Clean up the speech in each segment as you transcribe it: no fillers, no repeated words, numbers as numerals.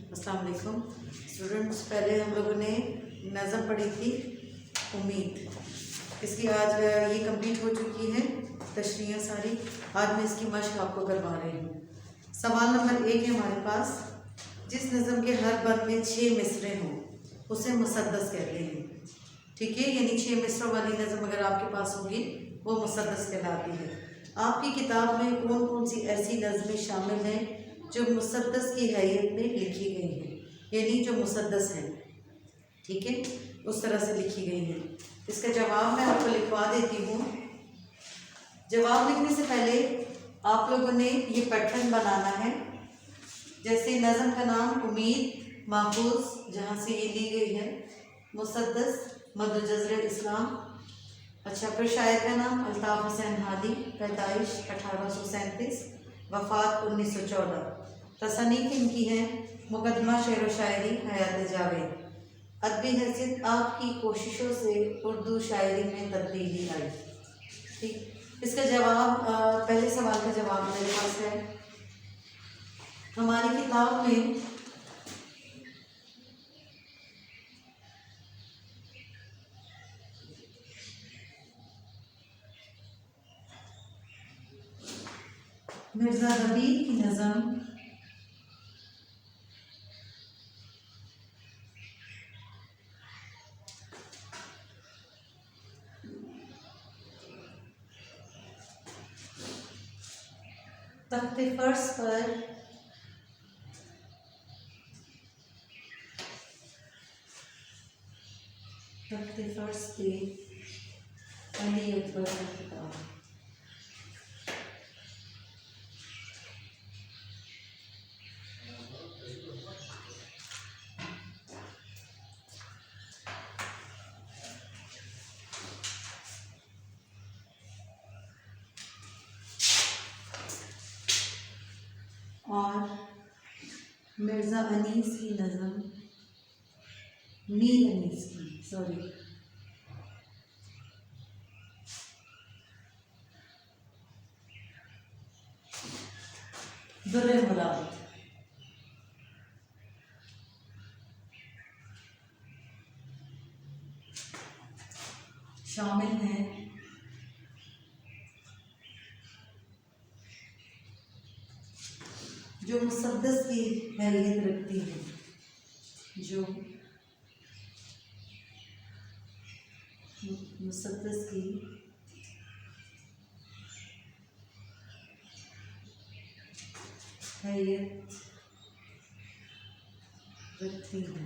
अस्सलाम वालेकुम स्टूडेंट्स। पहले हम लोगों ने नज़म पढ़ी थी उम्मीद। इसकी आज ये कंप्लीट हो चुकी है तशरीह सारी। आज मैं इसकी मश्क आपको करवा रही हूँ। सवाल नंबर 1 है हमारे पास, जिस नज़म के हर बंद में 6 मिसरे हों उसे मुसद्दस कहते हैं। ठीक है, यानी 6 मिसरों वाली नज़म अगर आपके पास होगी वो मुसद्दस कहलाती है। आपकी किताब में कौन कौन सी ऐसी नज़में शामिल हैं जो मुसद्दस की हैयत में लिखी गई हैं, यानी जो मुसद्दस हैं, ठीक है, उस तरह से लिखी गई हैं। इसका जवाब मैं आपको लिखवा देती हूँ। जवाब लिखने से पहले आप लोगों ने ये पैटर्न बनाना है। जैसे नज़म का नाम उम्मीद महफूज, जहाँ से ये ली गई है, मुसद्दस मद जज़र इस्लाम। अच्छा, फिर शायर का नाम अल्ताफ़ हुसैन हादी, पैदाइश 1837, वफ़ात 1914। तसनीफ़ इनकी है मुकदमा शेर व शायरी हयात जावेद। अदबी हैसियत आपकी कोशिशों से उर्दू शायरी में तब्दीली आई। ठीक, इसका जवाब पहले सवाल का जवाब मेरे पास है। हमारी किताब में मिर्ज़ा दबीर की नज़म तख्ते फर्श पर पे अली अकबर का किताब। और मिर्ज़ा अनीस की नज़म, मीर अनीस की, सॉरी, दुर्र मुराद। शामिल हैं जो मुसद्दस की हैसियत रखती है, जो मुसद्दस की हैसियत रखती है।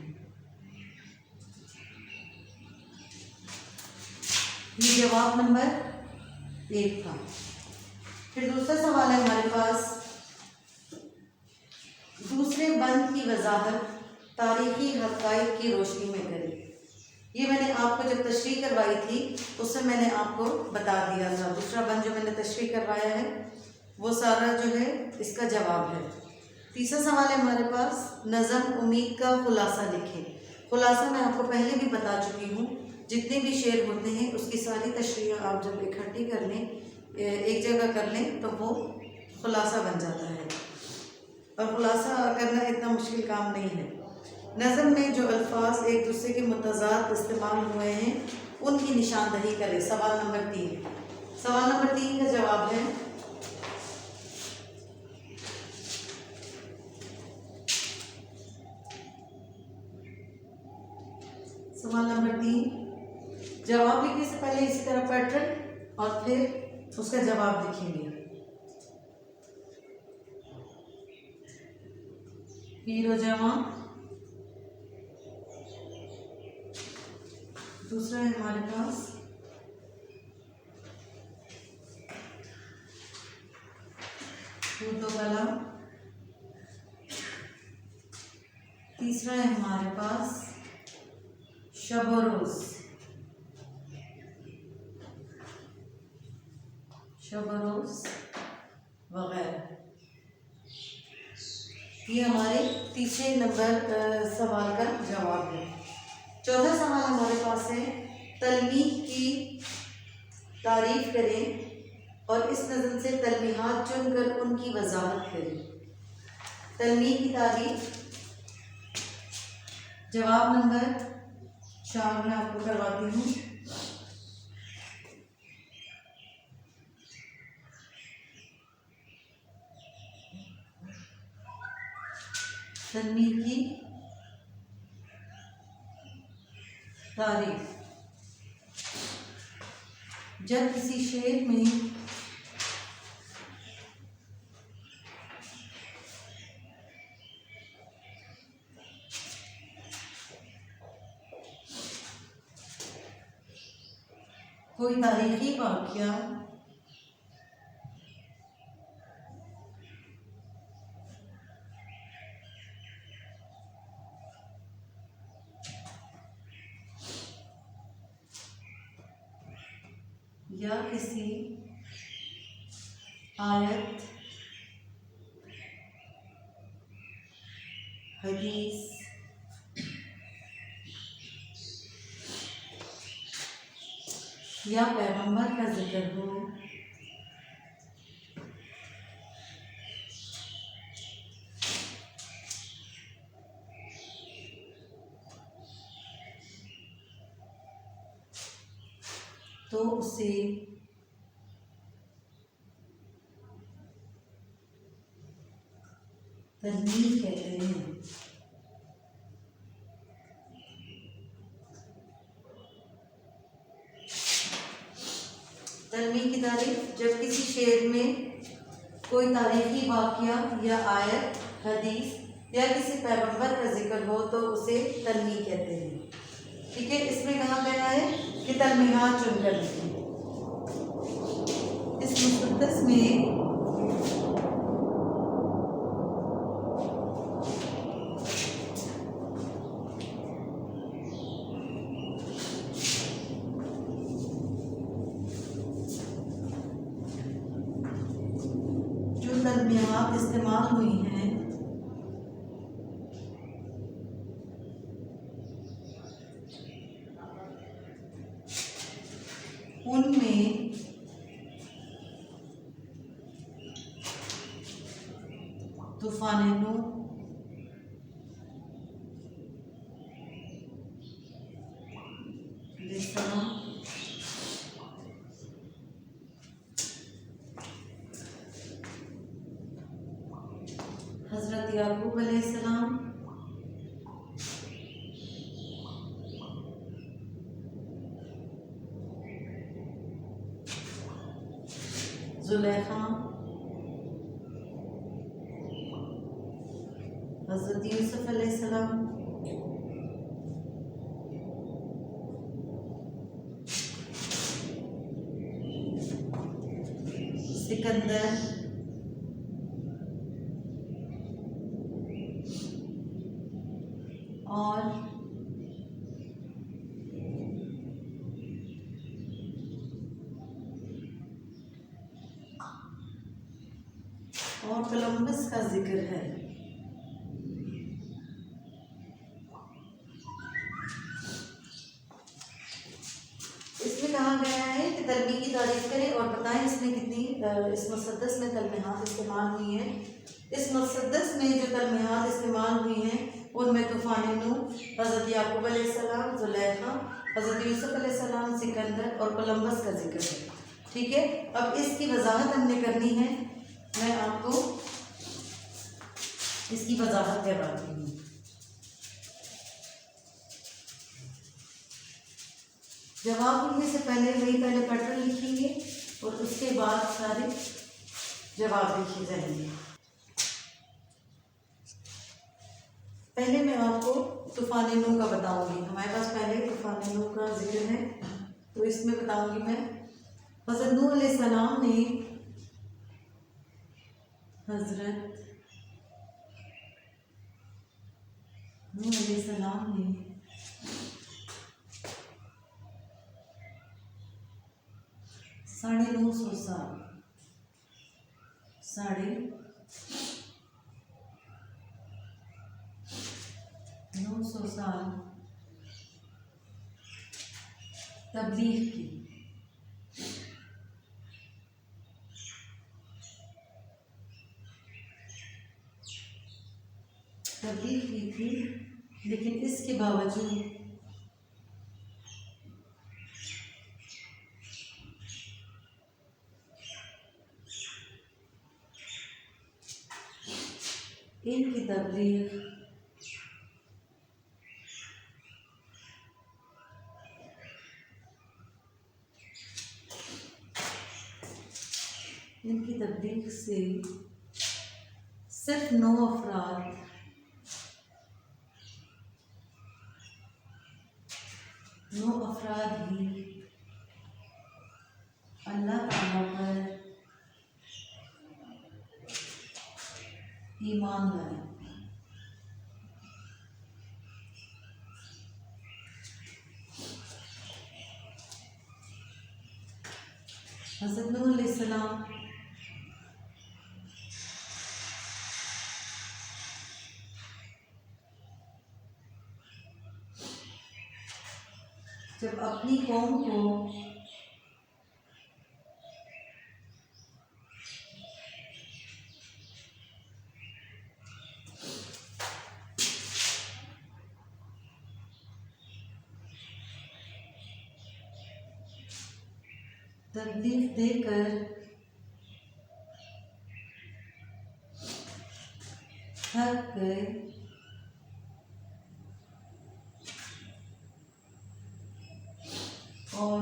ये जवाब नंबर 1 था। फिर दूसरा सवाल है हमारे पास, दूसरे बंद की वजाहत तारीखी हक़ाइक़ की रोशनी में करें। ये मैंने आपको जब तशरीह करवाई थी उससे मैंने आपको बता दिया था। दूसरा बंद जो मैंने तशरीह करवाया है वो सारा जो है इसका जवाब है। तीसरा सवाल है हमारे पास, नज़म उम्मीद का खुलासा लिखें। खुलासा मैं आपको पहले भी बता चुकी हूँ। जितने भी शेर होते हैं उसकी सारी तशरीह आप जब इकट्ठी कर लें, एक जगह कर लें, तो वो खुलासा बन जाता है। और खुलासा करना इतना मुश्किल काम नहीं है। नज़म में जो अल्फाज एक दूसरे के मुतज़ाद इस्तेमाल हुए हैं उनकी निशानदही करें। सवाल नंबर 3। सवाल नंबर 3 का जवाब है, सवाल नंबर 3 जवाब लिखने से पहले इसी तरह पैटर्न और फिर उसका जवाब लिखेंगे। हीरो जवां, दूसरा है हमारे पास तो गला, तीसरा है हमारे पास शब और रोज़, शब और रोज़ वगैरह। ये हमारे तीसरे नंबर सवाल का जवाब है। चौथा सवाल हमारे पास है, तलमीह की तारीफ करें और इस नज़म से तलमीहात चुनकर उनकी वजाहत करें। तलमीह की तारीफ जवाब नंबर 4 मैं आपको करवाती हूँ। तन्वी की तारीफ। जब किसी शेर में कोई तारीखी वाक़या या किसी आयत, हदीस या पैगंबर का जिक्र हो तो उसे तल्मीद कहते हैं। तल्मीद की तारीफ। जब किसी शेर में कोई तारीखी वाक़या या आयत, हदीस या किसी पैगंबर का जिक्र हो तो उसे तल्मीद कहते हैं। ठीक है, इसमें कहा गया है कि तलमीहात चुनकर लिखें। इस मुक़द्दस में जो तलमीहात इस्तेमाल हुई हैं उनमें तूफ़ान नूह, हज़रत याकूब अलैहिस्सलाम, ज़ुलेखा, हज़रत यूसुफ अलैहिस्सलाम, सिकंदर, और कोलंबस का जिक्र है। इसमें कहा गया है कि तलमी की तारीफ करें और बताएं इसमें कितनी इस मुसद्दस में तलमीहात इस्तेमाल हुई हैं। इस मुसद्दस में जो तलमीहात इस्तेमाल हुई हैं उनमें तूफ़ान नूह, हज़रत याकूब अलैहिस्सलाम, ज़ुलेखा, हज़रत यूसुफ अलैहिस्सलाम, सिकंदर और कोलंबस का जिक्र है। ठीक है, अब इसकी वजाहत हमने करनी है। मैं आपको इसकी वजाहत करवाती हूँ। जवाब लिखने से पहले पहले पैटर्न लिखेंगे और उसके बाद सारे जवाब लिखे जाएंगे। पहले मैं आपको तूफ़ान नूह का बताऊंगी। हमारे पास पहले तूफ़ान नूह का जिक्र है तो इसमें बताऊंगी मैं। हज़रत नूह अलैहिस्सलाम ने हज़रत नूह अलैहिस्सलाम ने 950 साल 950 साल तबलीग की। तबलीग की थी लेकिन इसके बावजूद इनकी तबलीग से सिर्फ 9 अफराद ही अल्लाह ताला पर ईमान लाए। हज़रत नूह अलैहिस्सलाम जब अपनी कौम को तकलीफ देकर थक गए और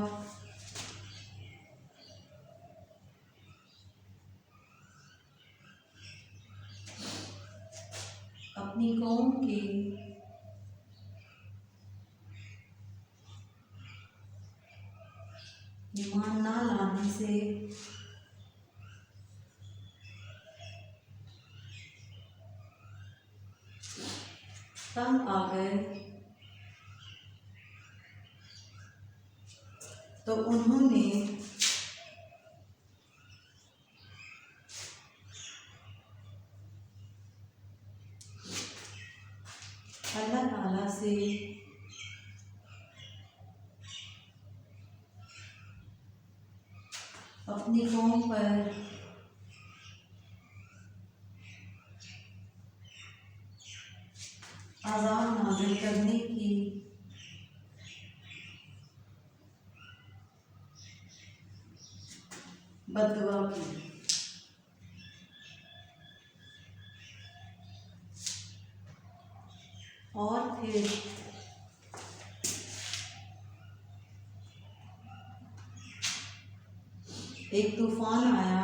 अपनी कौम के ईमान ना लाने से तंग आ गए, तो उन्होंने अल्लाह ताला से अपनी कौम पर अज़ाब नाज़िल करने की बद्दुआ की। और फिर एक तूफान आया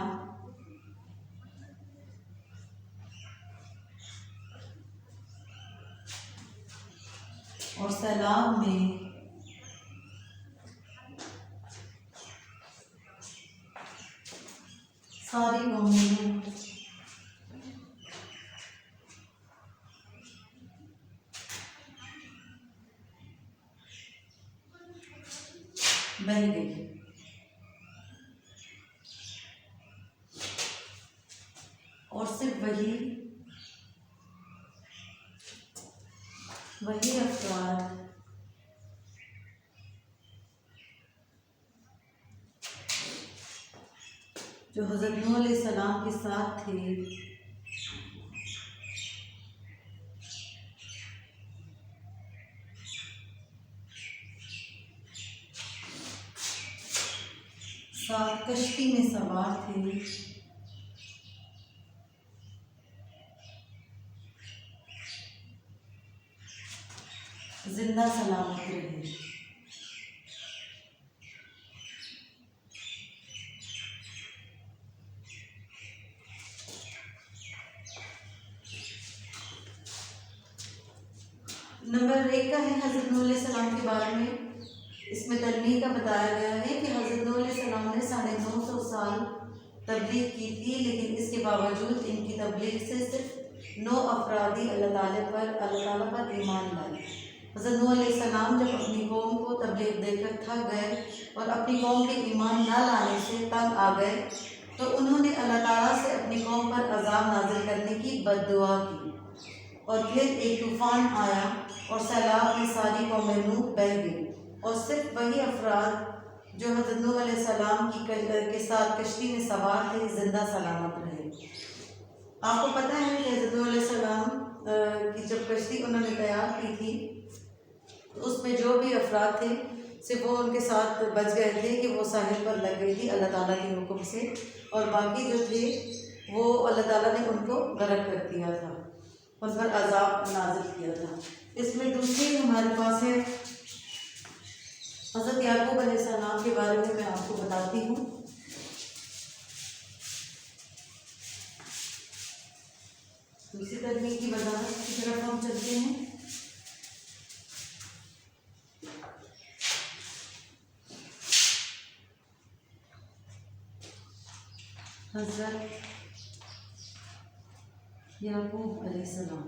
और सैलाब में सारी कौमें बह गई। और सिर्फ वही अफराद जो हज़रत नूह अलैहिस्सलाम के साथ थे, साथ कश्ती में सवार थे, जिंदा सलामत रहे। नंबर 1 का है हज़रत नूह अलैहिस्सलाम के बारे में। इसमें तलमीह का बताया गया है कि हज़रत नूह अलैहिस्सलाम ने 950 साल तबलीग की थी, लेकिन इसके बावजूद इनकी तबलीग से सिर्फ 9 अफराद ही अल्लाह ताला पर ईमान लाए। हज़रत नूह अलैहिस्सलाम जब अपनी कौम को तबलीग देकर थक गए और अपनी कौम के ईमान ना लाने से तंग आ गए, तो उन्होंने अल्लाह ताला से अपनी कौम पर अज़ाब नाज़िल करने की बद्दुआ की। और फिर एक तूफ़ान आया और सैलाब में सारी कौमें नूह बह गई, और सिर्फ वही अफराद जो हज़रत नूह अलैहिस्सलाम के साथ कश्ती में सवार थे, जिंदा सलामत रहे। आपको पता है कि हज़रत नूह अलैहिस्सलाम की जब कश्ती उन्होंने तैयार की थी तो उसमें जो भी अफराद थे सिर्फ वो उनके साथ बच गए थे कि वो साहिल पर लग गई थी अल्लाह ताला के हुक्म से, और बाकी जो थे वो अल्लाह ताला ने उनको गर्क कर दिया था, उन पर अजाब नाजिल किया था। इसमें दूसरी हमारे पास है हज़रत याकूब अलैहिस्सलाम के बारे में मैं आपको बताती हूँ। दूसरी तकनीक की वजाहत की तरफ हम चलते हैं। हज़रत याकूब अलैहिस्सलाम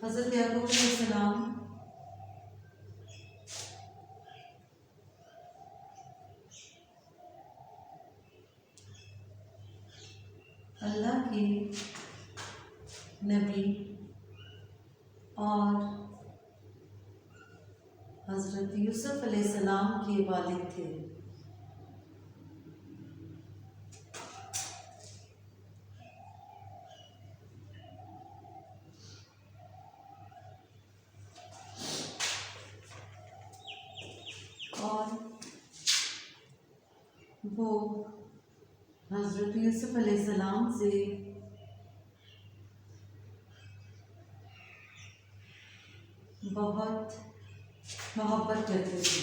हज़रत याकूब अलैहिस्सलाम अल्लाह के नबी और हज़रत यूसुफ अलैहिस्सलाम के वालिद थे। और वो हज़रत यूसुफ अलैहिस्सलाम से बहुत मोहब्बत करते थे।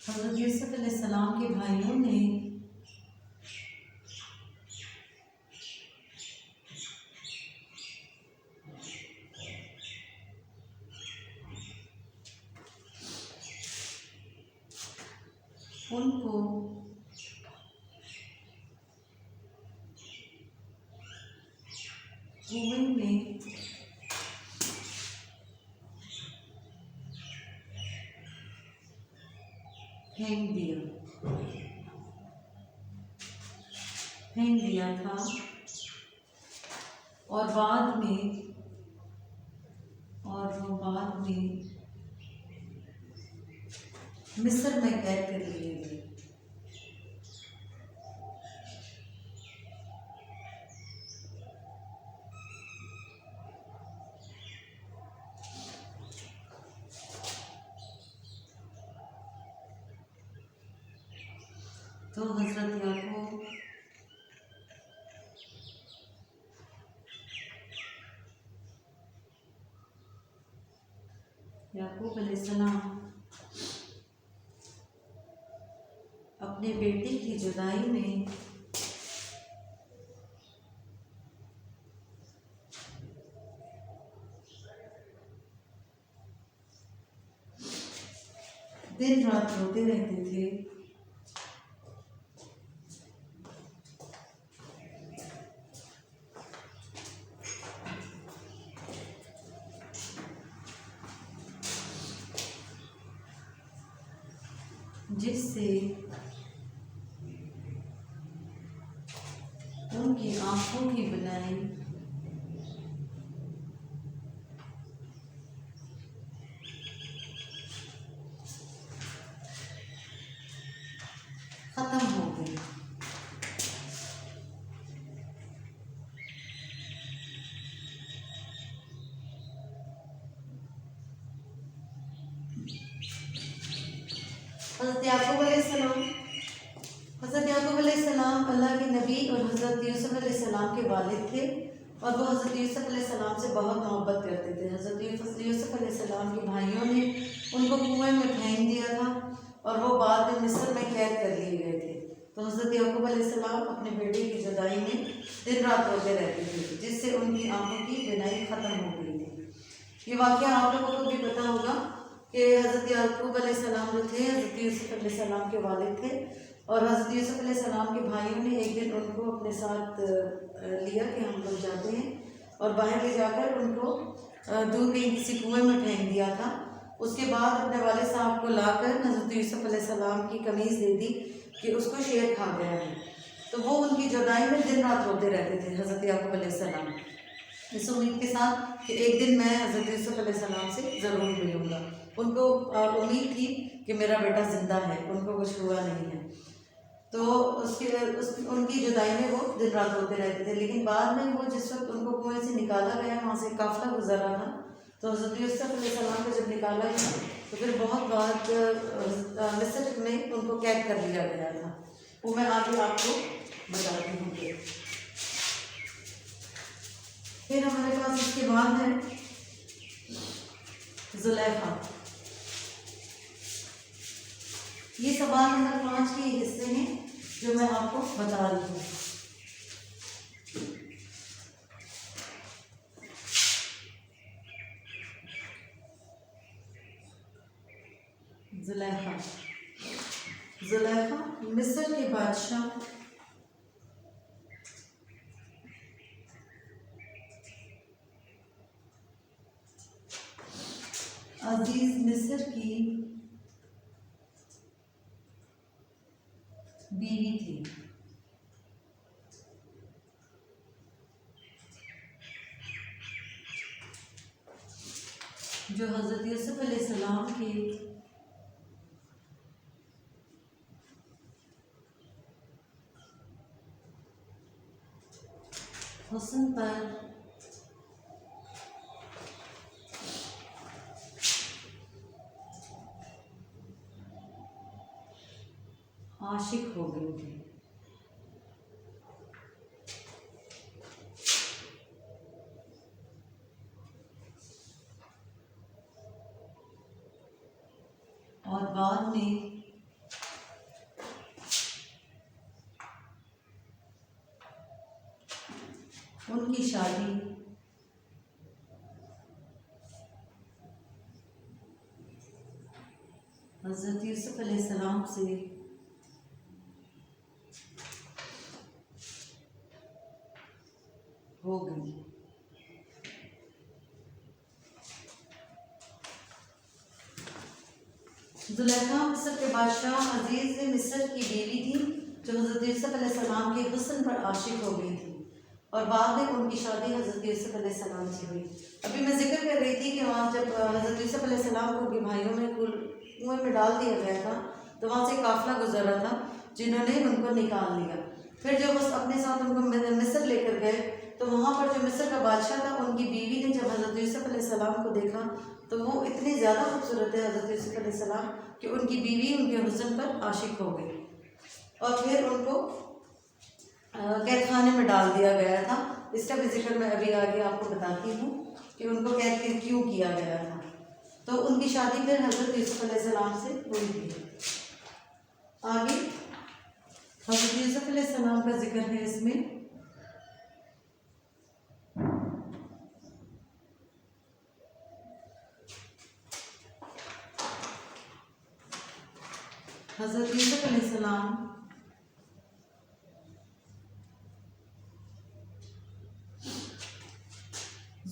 हज़रत यूसुफ अलैहिस्सलाम के भाइयों ने उनको कुएं में फेंक दिया था, और बाद में मिस्र में कैद कर लिए गए। तो हज़रत याकूब अलैहिस्सलाम अपने बेटे की जुदाई में दिन रात रोते रहते थे। जिससे उनकी आंखों की बनाई खत्म हो गई। हज़रत याकूब अलैहिस्सलाम अल्लाह के नबी और हज़रत यूसुफ अलैहिस्सलाम के वालिद थे, और वो हज़रत यूसुफ अलैहिस्सलाम से बहुत मोहब्बत करते थे। हज़रत यूसुफ अलैहिस्सलाम के भाइयों ने उनको कुएं में फेंक दिया था, और वो बाद में मिस्र में कैद कर लिए गए थे। तो हज़रत याकूब अलैहिस्सलाम अपने बेटे की जुदाई में दिन रात रोते रहते थे, जिससे उनकी आंखों की बिनाई ख़त्म हो गई थी। ये वाक़या आप लोगों को भी पता होगा कि हज़रत याकूब अलैहिस्सलाम जो थे हज़रत यूसुफ अलैहिस्सलाम के वालिद थे, और हज़रत यूसुफ अलैहिस्सलाम के भाइयों ने एक दिन उनको अपने साथ लिया कि हम लोग जाते हैं, और बाहर ले जाकर उनको दूर कहीं किसी कुएं में फेंक दिया था। उसके बाद अपने वालिद साहब को लाकर हज़रत यूसुफ अलैहिस्सलाम की कमीज़ दे दी कि उसको शेर खा गया है। तो वो उनकी जुदाई में दिन रात रोते रहते थे हज़रत याकूब अलैहिस्सलाम, इस उम्मीद के साथ कि एक दिन मैं हज़रत यूसुफ अलैहिस्सलाम से ज़रूर मिलूँगा। उनको उम्मीद थी कि मेरा बेटा ज़िंदा है, उनको कुछ हुआ नहीं है। तो उनकी जुदाई में वो दिन रात रोते रहते थे। लेकिन बाद में वो जिस वक्त उनको कुएं से निकाला गया, वहाँ से काफ़िला गुजरा था, तो हज़रत यूसुफ अलैहिस्सलाम को जब निकाला गया तो फिर बहुत बाद मिस्र में उनको कैद कर लिया गया था। वो मैं आगे आपको बताती हूँ। फिर हमारे पास इसके बाद है जुलेखा। ये सवाल नंबर 5 के हिस्से हैं जो मैं आपको बता रही हूँ। जुलेखा, जुलेखा मिस्र के बादशाह अजीज मिस्र की बीवी थी। जो हज़रत यूसुफ अलैहिस्सलाम के हुस्न पर आशिक हो गई थी। और बाद में उनकी शादी हज़रत यूसुफ अलैहिस्सलाम से हो गई। जुलेखा मिस्र के बादशाह अजीज मिस्र की बीवी थी, जो हज़रत यूसुफ अलैहिस्सलाम के हुस्न पर आशिक हो गई थी, और बाद में उनकी शादी हज़रत यूसुफ अलैहिस्सलाम से हुई। अभी मैं जिक्र कर रही थी कि वहाँ जब हज़रत यूसुफ अलैहिस्सलाम को उनके भाइयों में कुएं में डाल दिया गया था, तो वहाँ से काफ़िला गुजरा था जिन्होंने उनको निकाल लिया। फिर जब उस अपने साथ उनको मिस्र लेकर गए, तो वहाँ पर जो मिस्र का बादशाह था, उनकी बीवी ने जब हज़रत यूसुफ अलैहिस्सलाम को देखा तो वो इतने ज़्यादा खूबसूरत है हज़रत यूसुफ अलैहिस्सलाम कि उनकी बीवी उनके हुस्न पर आशिक हो गई, और फिर उनको कैद खाने में डाल दिया गया था। इसका भी जिक्र मैं अभी आगे आपको बताती हूँ कि उनको कैद क्यों किया गया था। तो उनकी शादी फिर हज़रत यूसुफ अलैहिस्सलाम से हुई थी। आगे हज़रत यूसुफ अलैहिस्सलाम का जिक्र है इसमें। हज़रत यूसुफ अलैहिस्सलाम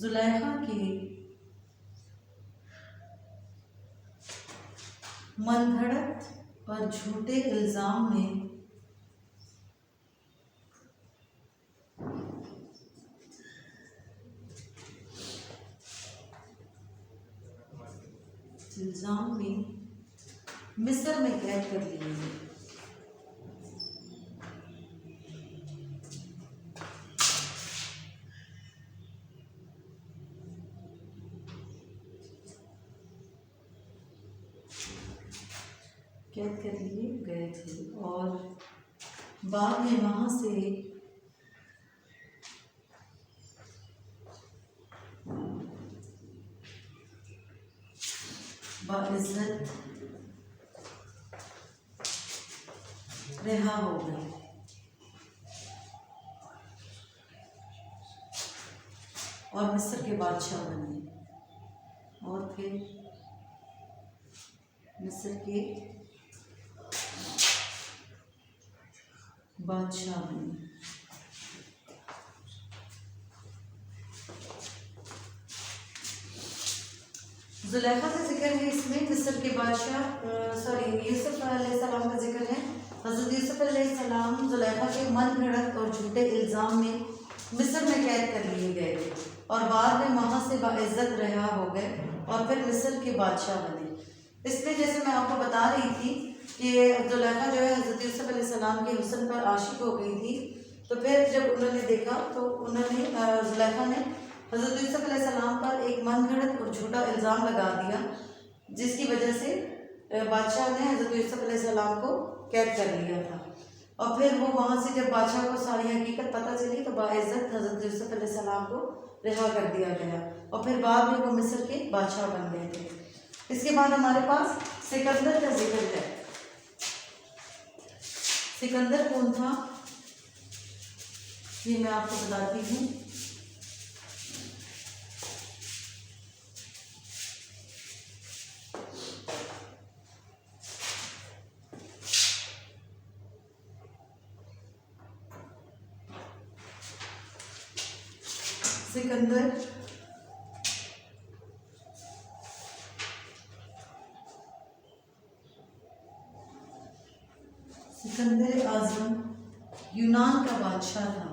जुलेखा के मनगढ़ंत और झूठे इल्ज़ाम में मिस्र में कैद कर लिए गए। कैद कर लिए गए थे, और बाद में वहाँ से बाइज़्ज़त रिहा हो गए, और मिस्र के बादशाह बने, और फिर मिस्र के बादशाह बने। जुलेखा का जिक्र है इसमें, मिस्र के बादशाह यूसुफ अलैहिस्सलाम का जिक्र है हज़रत यूसुफ अलैहिस्सलाम जुलेखा के मन घड़त और झूठे इल्ज़ाम में मिस्र में कैद कर लिए गए थे और बाद में वहाँ से बाइज़्ज़त रिहा हो गए और फिर मिस्र के बादशाह बने। इसमें जैसे मैं आपको बता रही थी कि जुलेखा जो है हज़रत यूसुफ अलैहिस्सलाम के हुस्न पर आशिक हो गई थी, तो फिर जब उन्होंने देखा तो उन्होंने जुलेखा ने हज़रत यूसुफ अलैहिस्सलाम पर एक मनगढ़ंत और झूठा इल्ज़ाम लगा दिया, जिसकी वजह से बादशाह ने हज़रत यूसुफ अलैहिस्सलाम को कैद कर लिया था। और फिर वो वहाँ से जब बादशाह को सारी हकीकत पता चली तो बाइज़्ज़त हज़रत यूसुफ अलैहिस्सलाम को रिहा कर दिया गया और फिर बाद में वो मिस्र के बादशाह बन गए थे। इसके बाद हमारे पास सिकंदर का जिक्र है। सिकंदर कौन था ये मैं आपको बताती हूँ। सिकंदर आज़म यूनान का बादशाह था।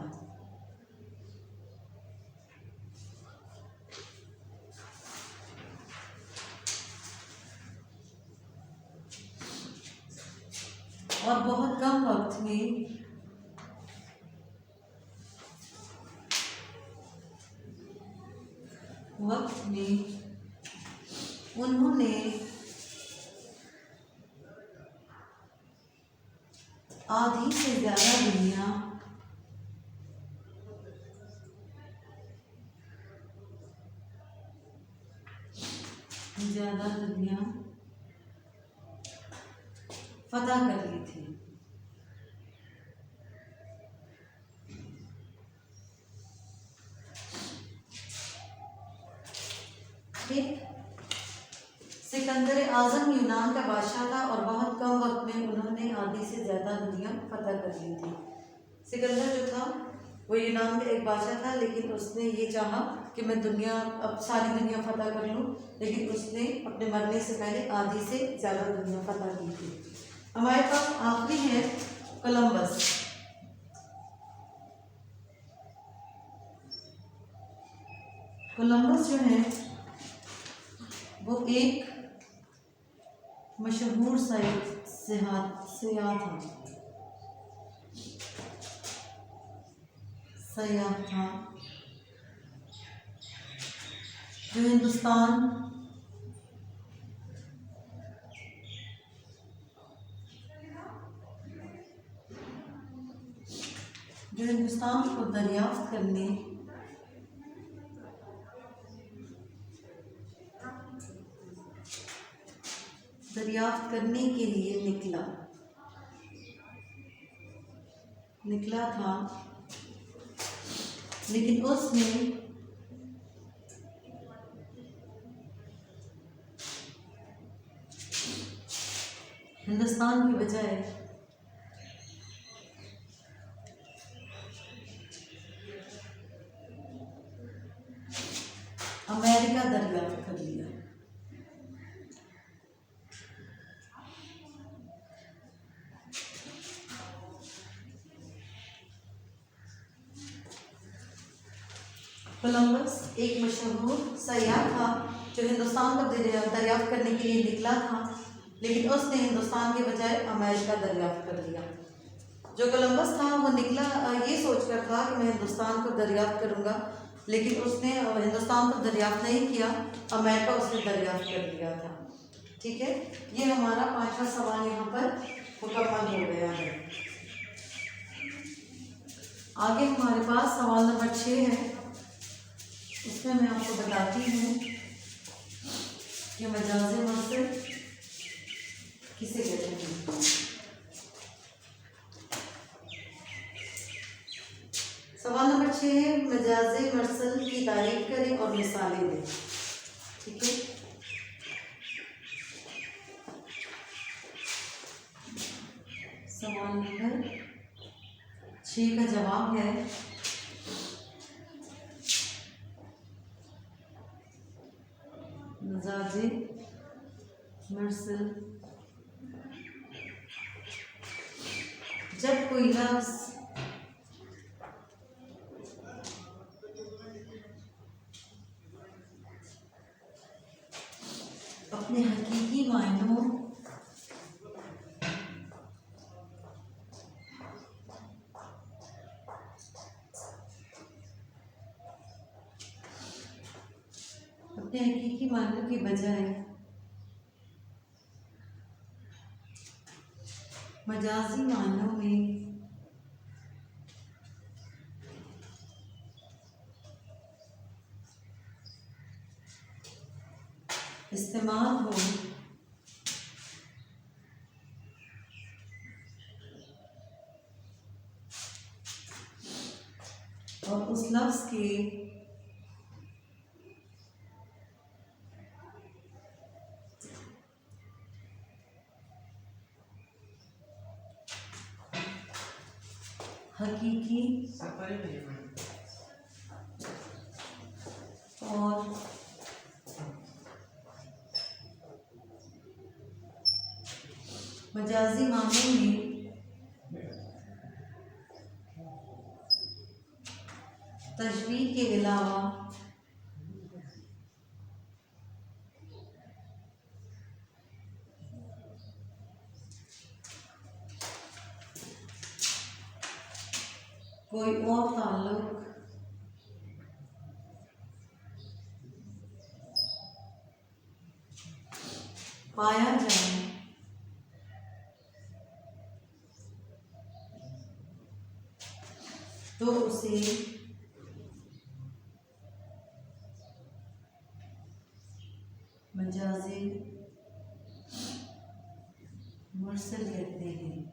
और बहुत कम वक्त में उन्होंने आधी से ज़्यादा दुनिया फतह कर ली थी। ठीक, सिकंदर आज़म यूनान का बादशाह था और बहुत कम वक्त में उन्होंने आधी से ज़्यादा दुनिया फतह कर ली थी। सिकंदर जो था वो यूनान का एक बादशाह था, लेकिन उसने ये चाहा कि मैं अब सारी दुनिया फतह कर लूँ, लेकिन उसने अपने मरने से पहले आधी से ज़्यादा दुनिया फतह की थी। हमारे पास आखिरी है कोलंबस। कोलंबस जो है वो एक मशहूर सयाह था जो हिंदुस्तान को दरियाफ्त करने के लिए निकला था, लेकिन उसने हिंदुस्तान की बजाय अमेरिका दरियाफ्त कर लिया। कोलंबस एक मशहूर सयाह था जो हिंदुस्तान को दरियाफ्त करने के लिए निकला था, लेकिन उसने हिंदुस्तान के बजाय अमेरिका दरियाफ्त कर लिया। जो कोलंबस था वो निकला ये सोचकर था कि मैं हिंदुस्तान को दरियाफ्त करूंगा, लेकिन उसने हिंदुस्तान को दरियाफ्त नहीं किया, अमेरिका उसने दरियाफ्त कर लिया था। ठीक है, ये हमारा 5वां सवाल यहाँ पर मुकम्मल हो गया है। आगे हमारे पास सवाल नंबर 6 है। इसमें मैं आपको बताती हूँ कि मजाज़े मर्सल किसे कहते हैं। सवाल नंबर 6 है, मजाज़े मर्सल की तारीफ करें और मिसालें दें। ठीक है, सवाल नंबर 6 का जवाब है मजाज़े मर्सल जब कोई लफ्ज़ अपने हकीकी मायनों की बजाय मजाजी मायनों में इस्तेमाल हो और उस लफ्ज़ के हकीकी और मजाजी मानों में तशबीह के अलावा कोई और ताल्लुक पाया जाए तो उसे मजाजी मुरसल कहते हैं।